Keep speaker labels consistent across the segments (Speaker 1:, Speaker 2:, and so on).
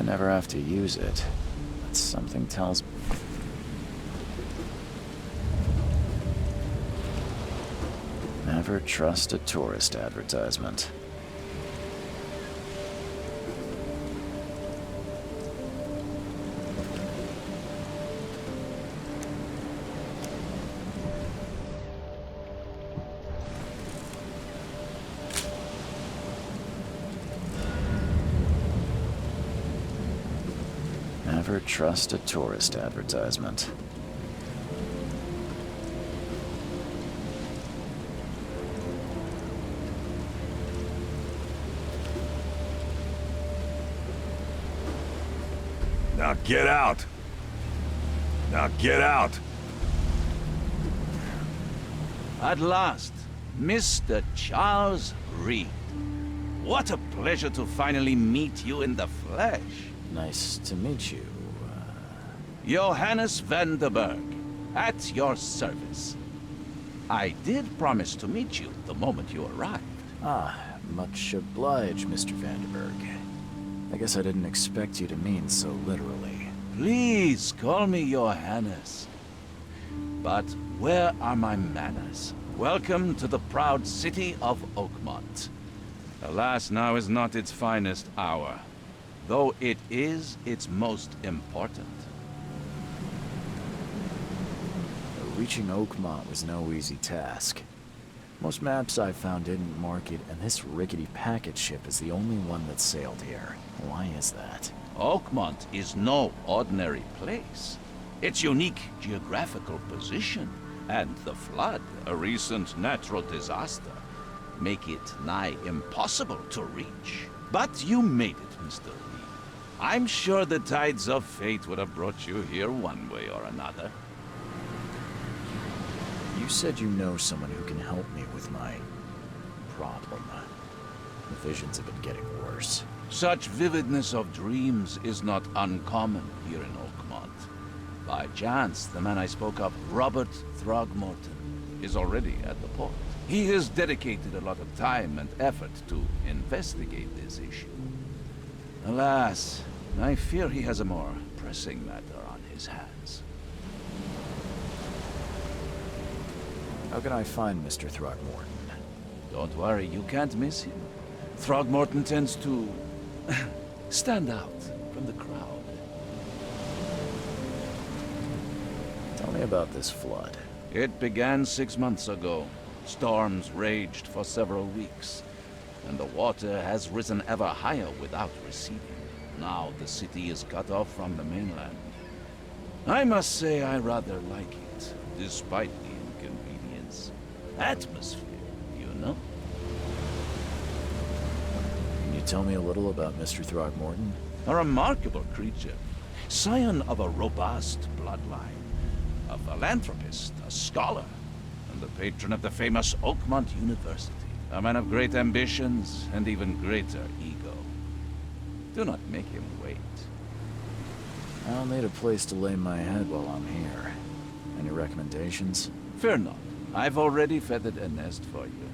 Speaker 1: never have to use it, but something tells me. Never trust a tourist advertisement. Never trust a tourist advertisement.
Speaker 2: Now get out! Now get out!
Speaker 3: At last, Mr. Charles Reed. What a pleasure to finally meet you in the flesh.
Speaker 1: Nice to meet you.
Speaker 3: Johannes van der Berg, at your service. I did promise to meet you the moment you arrived.
Speaker 1: Ah, much obliged, Mr. Vanderberg. I guess I didn't expect you to mean so literally.
Speaker 3: Please call me Johannes. But where are my manners? Welcome to the proud city of Oakmont. Alas, now is not its finest hour, though it is its most important.
Speaker 1: Reaching Oakmont was no easy task. Most maps I found didn't mark it, and this rickety packet ship is the only one that sailed here. Why is that?
Speaker 3: Oakmont is no ordinary place. Its unique geographical position and the flood, a recent natural disaster, make it nigh impossible to reach. But you made it, Mr. Lee. I'm sure the tides of fate would have brought you here one way or another.
Speaker 1: You said you know someone who can help me with my problem. The visions have been getting worse.
Speaker 3: Such vividness of dreams is not uncommon here in Oakmont. By chance, the man I spoke of, Robert Throgmorton, is already at the port. He has dedicated a lot of time and effort to investigate this issue. Alas, I fear he has a more pressing matter on his hands.
Speaker 1: How can I find Mr. Throgmorton?
Speaker 3: Don't worry, you can't miss him. Throgmorton tends to stand out from the crowd.
Speaker 1: Tell me about this flood.
Speaker 3: It began 6 months ago. Storms raged for several weeks, and the water has risen ever higher without receding. Now the city is cut off from the mainland. I must say I rather like it, despite the inconvenience. Atmosphere, you know?
Speaker 1: Can you tell me a little about Mr. Throgmorton?
Speaker 3: A remarkable creature, scion of a robust bloodline, a philanthropist, a scholar, and the patron of the famous Oakmont University. A man of great ambitions and even greater ego. Do not make him wait.
Speaker 1: I'll need a place to lay my head while I'm here. Any recommendations?
Speaker 3: Fear not. I've already feathered a nest for you.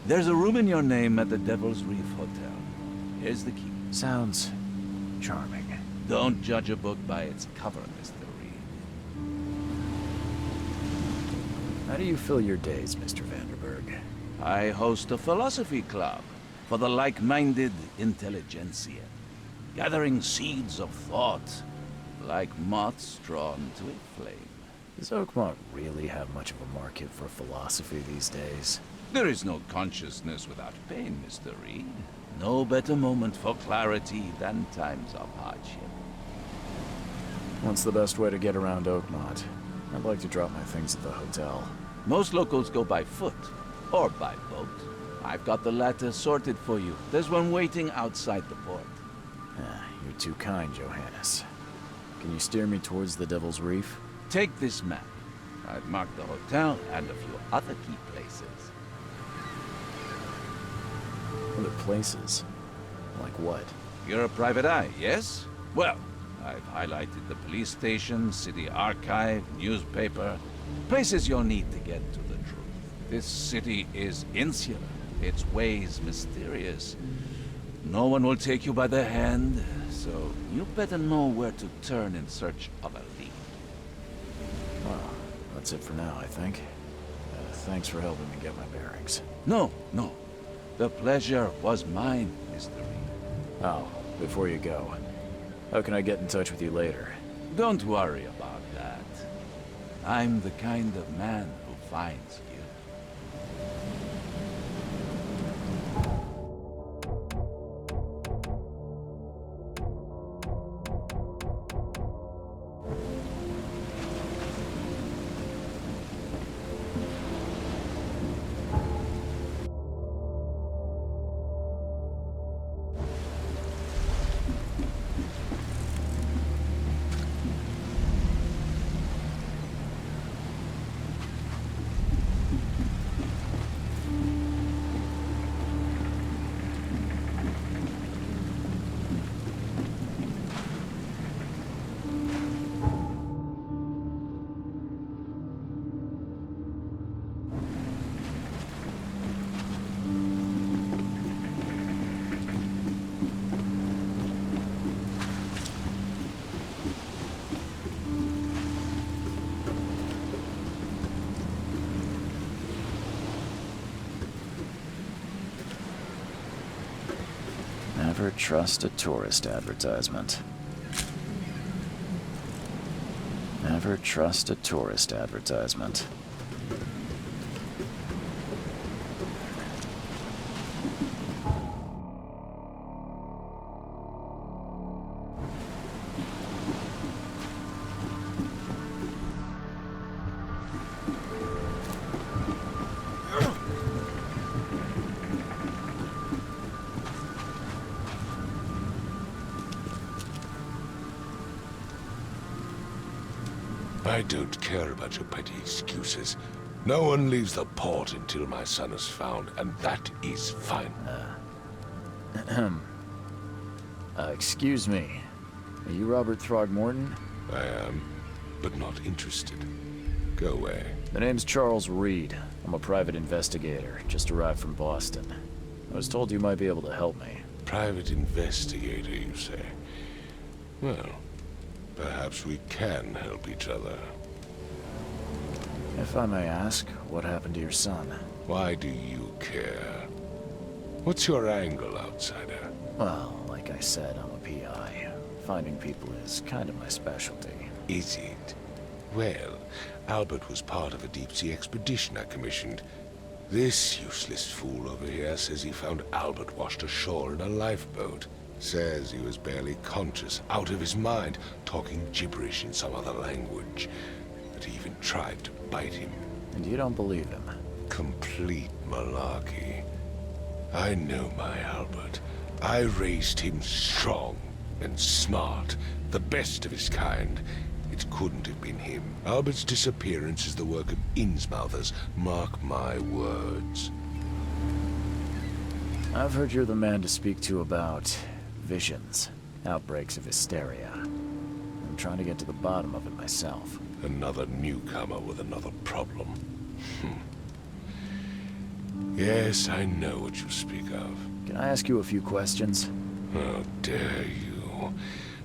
Speaker 3: There's a room in your name at the Devil's Reef Hotel. Here's the key.
Speaker 1: Sounds charming.
Speaker 3: Don't judge a book by its cover, Mr. Reed.
Speaker 1: How do you fill your days, Mr. Vanderberg?
Speaker 3: I host a philosophy club for the like-minded intelligentsia, gathering seeds of thought like moths drawn to a flame.
Speaker 1: Does Oakmont really have much of a market for philosophy these days?
Speaker 3: There is no consciousness without pain, Mr. Reed. No better moment for clarity than times of hardship.
Speaker 1: What's the best way to get around Oakmont? I'd like to drop my things at the hotel.
Speaker 3: Most locals go by foot, or by boat. I've got the latter sorted for you. There's one waiting outside the port.
Speaker 1: You're too kind, Johannes. Can you steer me towards the Devil's Reef?
Speaker 3: Take this map. I've marked the hotel and a few other key places.
Speaker 1: Other places? Like what?
Speaker 3: You're a private eye, yes? Well, I've highlighted the police station, city archive, newspaper, places you'll need to get to the truth. This city is insular, its ways mysterious. No one will take you by the hand, so you better know where to turn in search of a lead.
Speaker 1: Well, that's it for now, I think. Thanks for helping me get my bearings.
Speaker 3: No, no. The pleasure was mine, Mr. Reed.
Speaker 1: Oh, before you go, how can I get in touch with you later?
Speaker 3: Don't worry about that. I'm the kind of man who finds you.
Speaker 1: Never trust a tourist advertisement. Never trust a tourist advertisement.
Speaker 4: I don't care about your petty excuses. No one leaves the port until my son is found, and that is fine.
Speaker 1: Excuse me. Are you Robert Throgmorton?
Speaker 4: I am, but not interested. Go away.
Speaker 1: The name's Charles Reed. I'm a private investigator, just arrived from Boston. I was told you might be able to help me.
Speaker 4: Private investigator, you say? Well, perhaps we can help each other.
Speaker 1: If I may ask, what happened to your son?
Speaker 4: Why do you care? What's your angle, outsider?
Speaker 1: Well, like I said, I'm a PI. Finding people is kind of my specialty.
Speaker 4: Is it? Well, Albert was part of a deep-sea expedition I commissioned. This useless fool over here says he found Albert washed ashore in a lifeboat. Says he was barely conscious, out of his mind, talking gibberish in some other language. That he even tried to bite him.
Speaker 1: And you don't believe him?
Speaker 4: Complete malarkey. I know my Albert. I raised him strong and smart, the best of his kind. It couldn't have been him. Albert's disappearance is the work of Innsmouthers, mark my words.
Speaker 1: I've heard you're the man to speak to about visions, outbreaks of hysteria. I'm trying to get to the bottom of it myself.
Speaker 4: Another newcomer with another problem. Yes, I know what you speak of.
Speaker 1: Can I ask you a few questions?
Speaker 4: How dare you?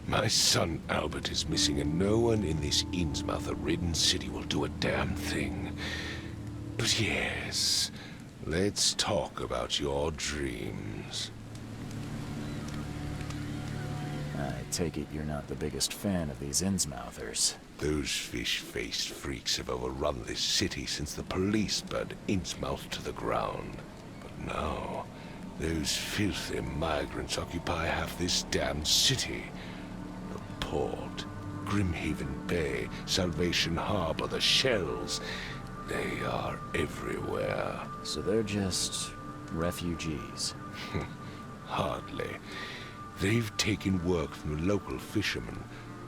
Speaker 4: My son Albert is missing, and no one in this Innsmouther-ridden city will do a damn thing. But yes, let's talk about your dreams.
Speaker 1: I take it you're not the biggest fan of these Innsmouthers.
Speaker 4: Those fish-faced freaks have overrun this city since the police burned Innsmouth to the ground. But now, those filthy migrants occupy half this damn city. The port, Grimhaven Bay, Salvation Harbor, the shells. They are everywhere.
Speaker 1: So they're just refugees.
Speaker 4: Hardly. They've taken work from the local fishermen.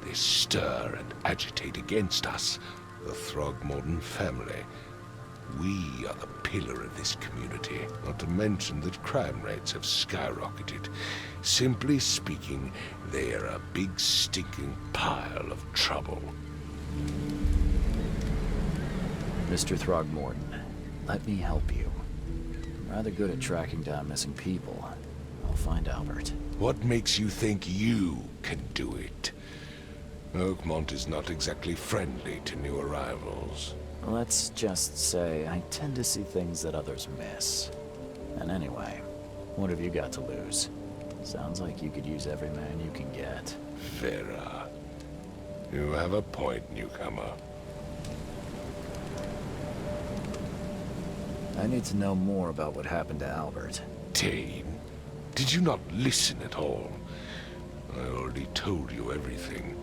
Speaker 4: They stir and agitate against us, the Throgmorton family. We are the pillar of this community, not to mention that crime rates have skyrocketed. Simply speaking, they are a big stinking pile of trouble.
Speaker 1: Mr. Throgmorton, let me help you. I'm rather good at tracking down missing people. I'll find Albert.
Speaker 4: What makes you think you can do it. Oakmont is not exactly friendly to new arrivals.
Speaker 1: Let's just say I tend to see things that others miss. And anyway, what have you got to lose? Sounds like you could use every man you can get.
Speaker 4: Vera, you have a point, newcomer.
Speaker 1: I need to know more about what happened to Albert.
Speaker 4: Dane, did you not listen at all? I already told you everything.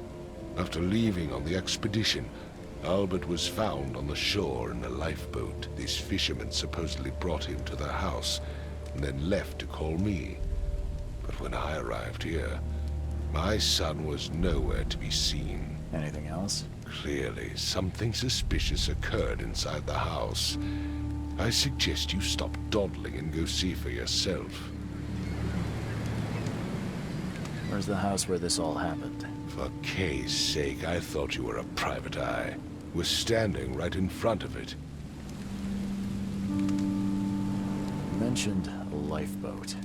Speaker 4: After leaving on the expedition, Albert was found on the shore in a lifeboat. This fisherman supposedly brought him to their house, and then left to call me. But when I arrived here, my son was nowhere to be seen.
Speaker 1: Anything else?
Speaker 4: Clearly, something suspicious occurred inside the house. I suggest you stop dawdling and go see for yourself.
Speaker 1: Where's the house where this all happened?
Speaker 4: For Kay's sake, I thought you were a private eye. We're standing right in front of it.
Speaker 1: You mentioned a lifeboat.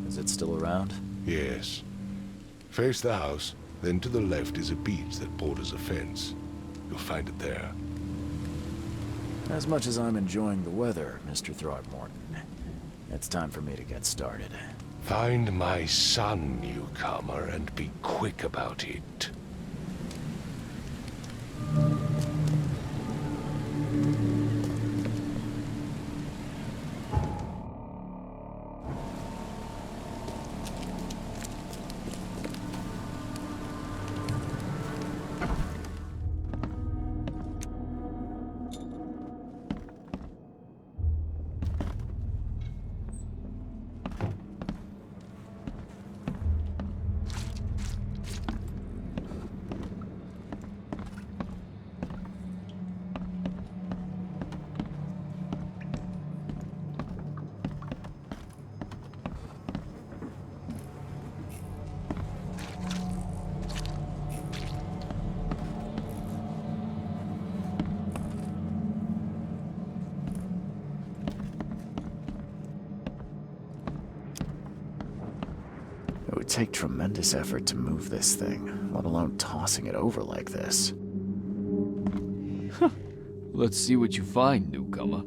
Speaker 1: Is it still around?
Speaker 4: Yes. Face the house, then to the left is a beach that borders a fence. You'll find it there.
Speaker 1: As much as I'm enjoying the weather, Mr. Throgmorton, it's time for me to get started.
Speaker 4: Find my son, newcomer, and be quick about it.
Speaker 1: It would take tremendous effort to move this thing, let alone tossing it over like this.
Speaker 5: Let's see what you find, newcomer.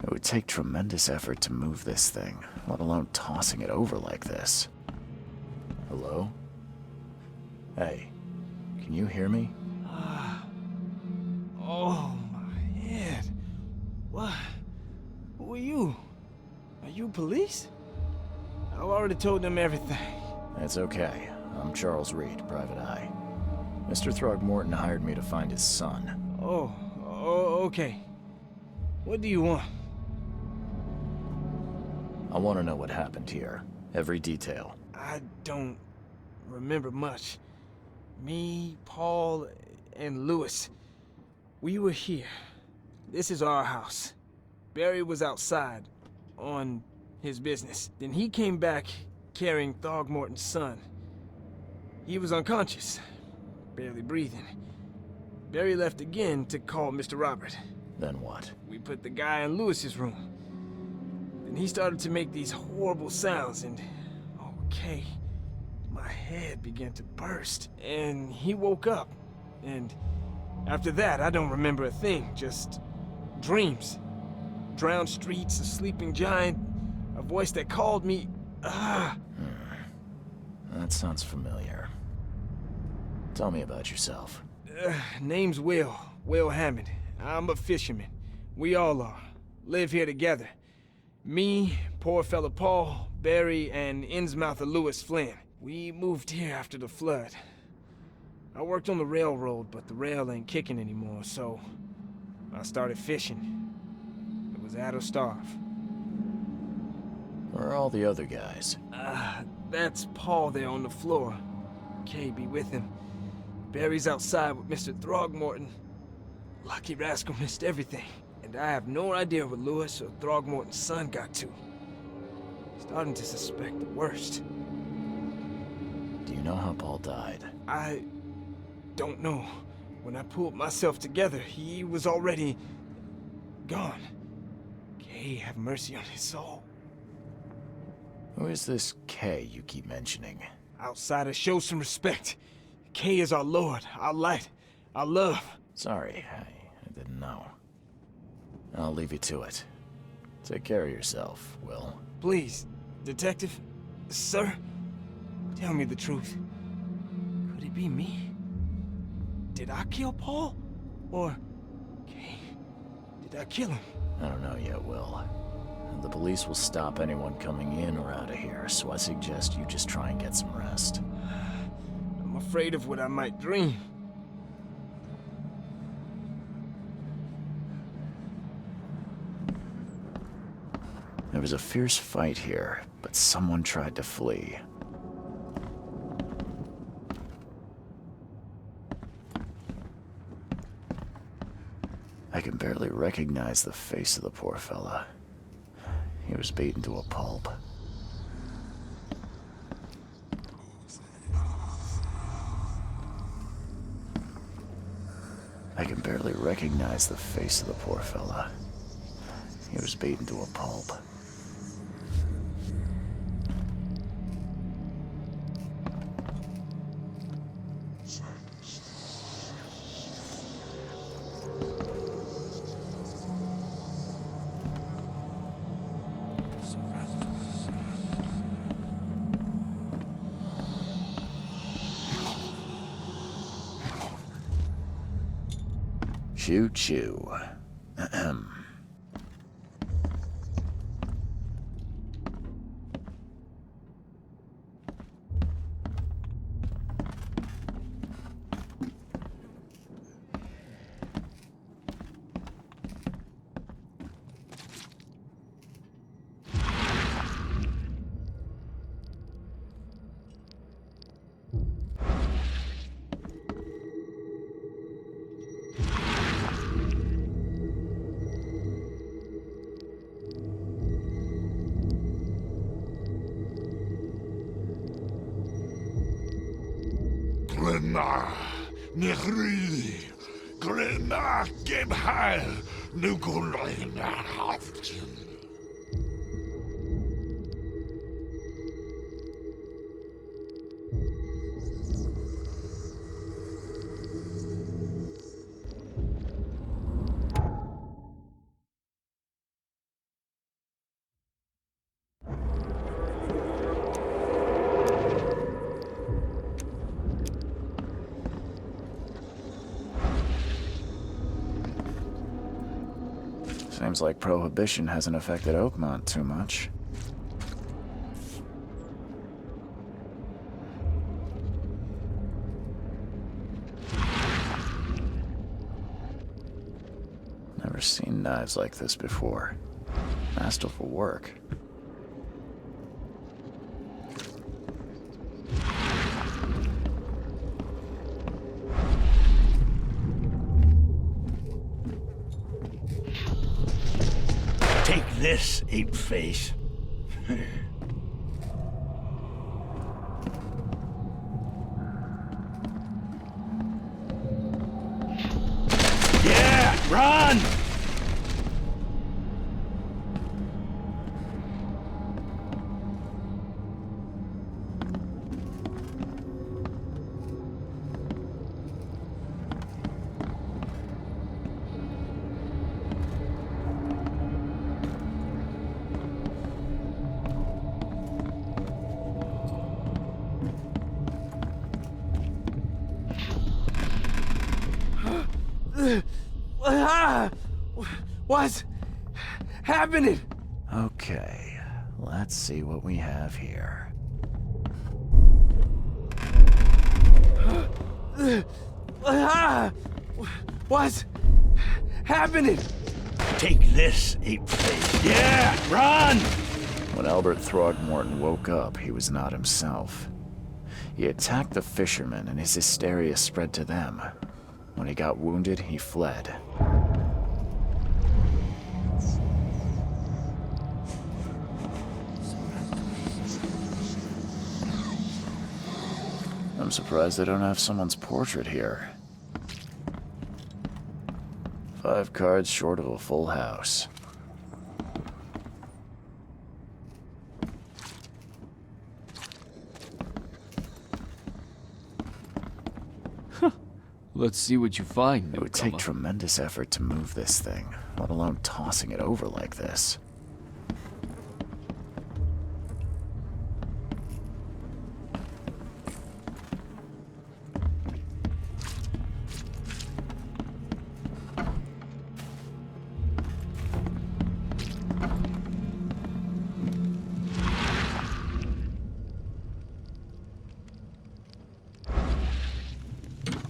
Speaker 1: It would take tremendous effort to move this thing, let alone tossing it over like this. Hello? Hey, can you hear me?
Speaker 6: Oh, my head. What? Who are you? Are you police? I've already told them everything.
Speaker 1: It's okay. I'm Charles Reed, Private Eye. Mr. Throgmorton hired me to find his son.
Speaker 6: Oh, okay. What do you want?
Speaker 1: I want to know what happened here. Every detail.
Speaker 6: I don't remember much. Me, Paul, and Lewis. We were here. This is our house. Barry was outside, on his business. Then he came back carrying Throgmorton's son. He was unconscious, barely breathing. Barry left again to call Mr. Robert.
Speaker 1: Then what?
Speaker 6: We put the guy in Lewis's room. Then he started to make these horrible sounds and... okay, my head began to burst. And he woke up. And after that, I don't remember a thing, just dreams. Drowned streets, a sleeping giant, a voice that called me...
Speaker 1: That sounds familiar. Tell me about yourself.
Speaker 6: Name's Will Hammond. I'm a fisherman. We all are. Live here together. Me, poor fella Paul, Barry, and Innsmouther Lewis Flynn. We moved here after the flood. I worked on the railroad, but the rail ain't kicking anymore, so I started fishing. It was out of starve.
Speaker 1: Where are all the other guys?
Speaker 6: That's Paul there on the floor. Kay be with him. Barry's outside with Mr. Throgmorton. Lucky rascal missed everything. And I have no idea what Lewis or Throgmorton's son got to. Starting to suspect the worst.
Speaker 1: Do you know how Paul died?
Speaker 6: I don't know. When I pulled myself together, he was already gone. Kay have mercy on his soul.
Speaker 1: Who is this K you keep mentioning?
Speaker 6: Outsiders, show some respect. K is our lord, our light, our love.
Speaker 1: Sorry, I didn't know. I'll leave you to it. Take care of yourself, Will.
Speaker 6: Please, detective, sir, tell me the truth. Could it be me? Did I kill Paul? Or, K, did I kill him?
Speaker 1: I don't know yet, Will. The police will stop anyone coming in or out of here, so I suggest you just try and get some rest.
Speaker 6: I'm afraid of what I might dream.
Speaker 1: There was a fierce fight here, but someone tried to flee. I can barely recognize the face of the poor fella. He was beaten to a pulp. I can barely recognize the face of the poor fella. He was beaten to a pulp. Choo-choo. Ahem.
Speaker 2: Glenna, Nehri, Glenna, Gebheil, Nukulina, Haftin.
Speaker 1: Seems like Prohibition hasn't affected Oakmont too much. Never seen knives like this before. Masterful work.
Speaker 2: Take this, ape-face. Yeah, run!
Speaker 6: What's happening?
Speaker 1: Okay, let's see what we have here.
Speaker 6: What's happening?
Speaker 2: Take this, ape-face. Yeah, run!
Speaker 1: When Albert Throgmorton woke up, he was not himself. He attacked the fishermen, and his hysteria spread to them. When he got wounded, he fled. I'm surprised they don't have someone's portrait here. 5 cards short of a full house.
Speaker 5: Let's see what you find,
Speaker 1: It would take
Speaker 5: newcomer.
Speaker 1: tremendous effort to move this thing, let alone tossing it over like this.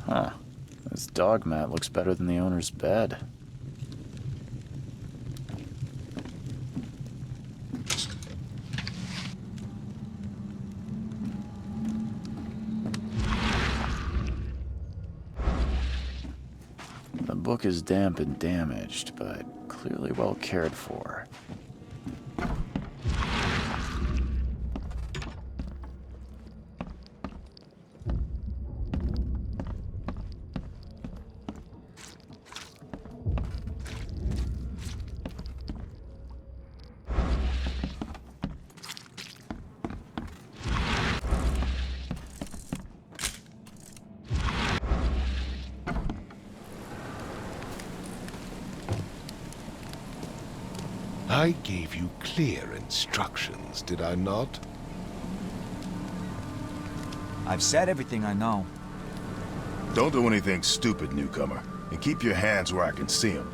Speaker 1: Huh. This dog mat looks better than the owner's bed. The book is damp and damaged, but clearly well cared for.
Speaker 4: I gave you clear instructions, did I not?
Speaker 7: I've said everything I know.
Speaker 2: Don't do anything stupid, newcomer. And keep your hands where I can see them.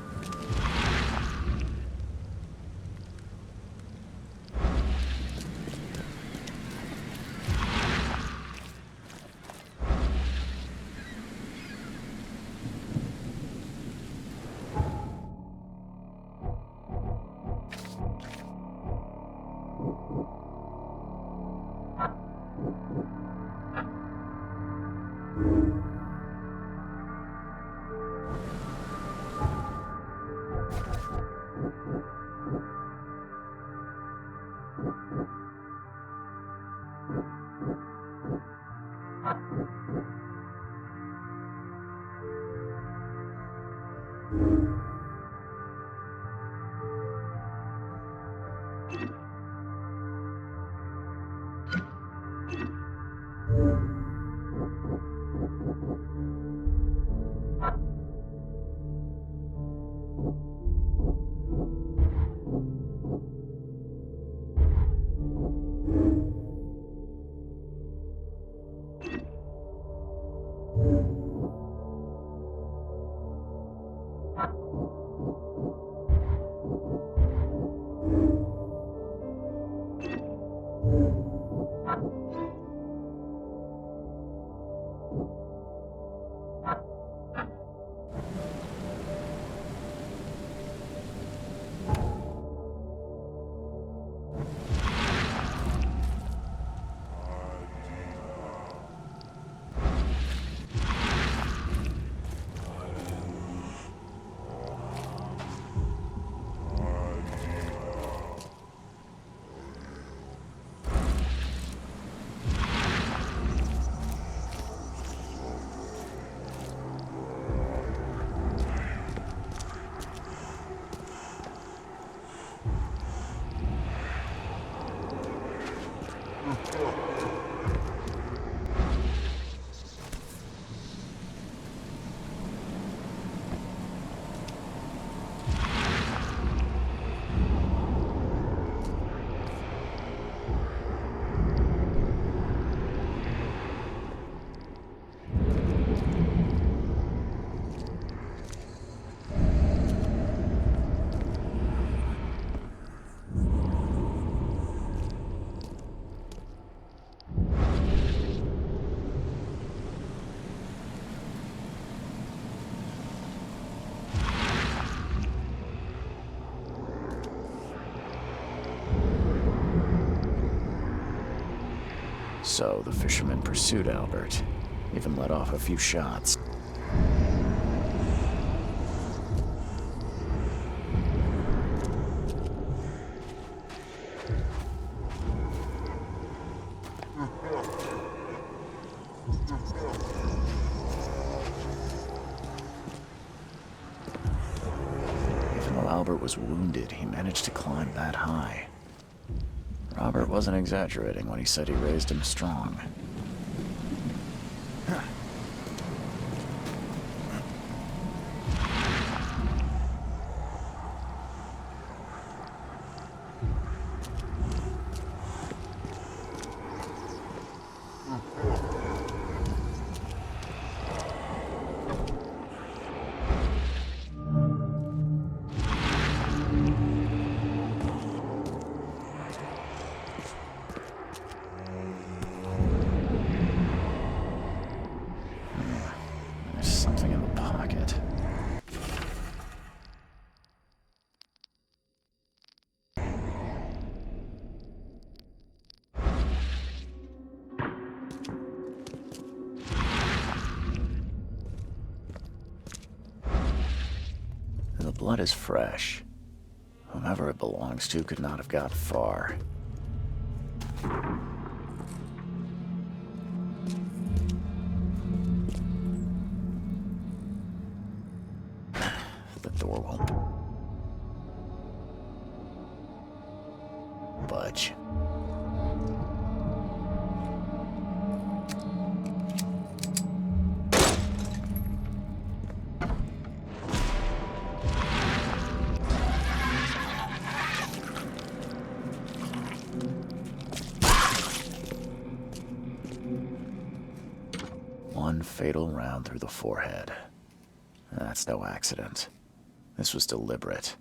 Speaker 1: So the fisherman pursued Albert, even let off a few shots. Even though Albert was wounded, he managed to climb that high. Robert wasn't exaggerating when he said he raised him strong. The blood is fresh. Whomever it belongs to could not have got far. The door won't budge. One fatal round through the forehead. That's no accident. This was deliberate.